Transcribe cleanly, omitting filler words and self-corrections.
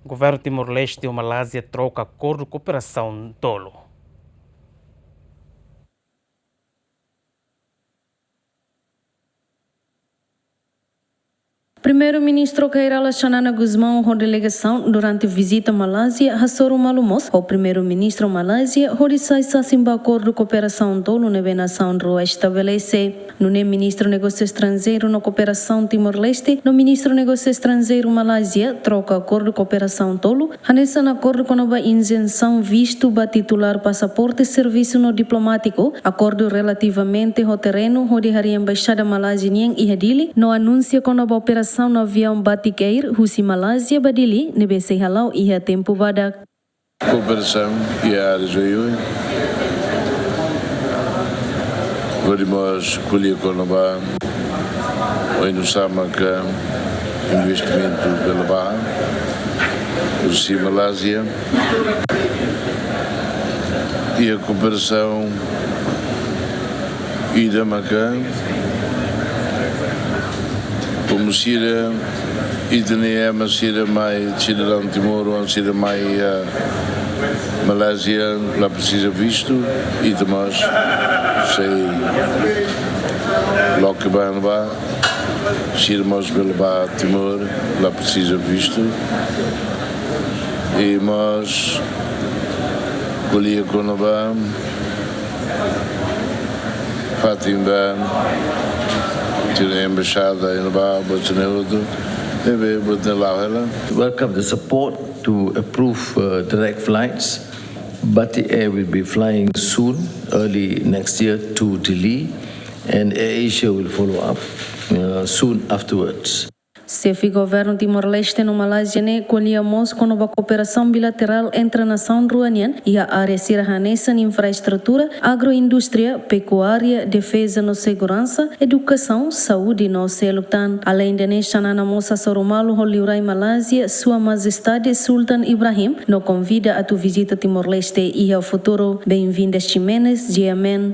Governu Timor-Leste e o Malazia Troka Akordu Kooperasaun Tolu. Primeiro-ministro Kairala Xanana Guzmão, a delegação durante visita à Malásia, Hassoru Malumos, o primeiro-ministro Malásia, Horisai Sassimba Acordo Cooperação Tolu, na nação Rua estabelece. No ministro Negócio Estrangeiro na Cooperação Timor-Leste, no ministro Negócio Estrangeiro Malásia, Troka Akordu Kooperasaun Tolu, hanessa na acordo com a isenção visto ba titular passaporte serviço no diplomático, acordo relativamente ao terreno onde a embaixada malasiana e hadili, no anuncia com a operação no avião Batikeir, Husi Malazia Badili, nebese halau iha tempo badak. Cooperação e a área de podemos colher com a Bahia, ou no Samaka, investimento pela Bahia, Husi Malazia, e a cooperação e da Macã, como Sira e Daniel, Sira mais cidadão de Timor, ou Sira mais Malásia, lá precisa visto, e demais, sei, logo que vai lá, Sira mais pelo Timor, lá precisa visto, e nós, colhia com a Bahia, Fatimba, a embaixada em Bahia, welcome the support to approve direct flights. Bati Air will be flying soon, early next year to Delhi, and AirAsia will follow up soon afterwards. Sefi Governu Timor-Leste no Malásia ne colhemos com a cooperação bilateral entre a nação ruanian e a área sirahanesa em infraestrutura, agroindústria, pecuária, defesa no segurança, educação, saúde no selutan. Além de Xanana Moça Soromalo Holiurai Malásia, Sua Majestade Sultan Ibrahim no convida a tu visita Timor-Leste e ao futuro. Bem-vindas Ximenes, Jemen.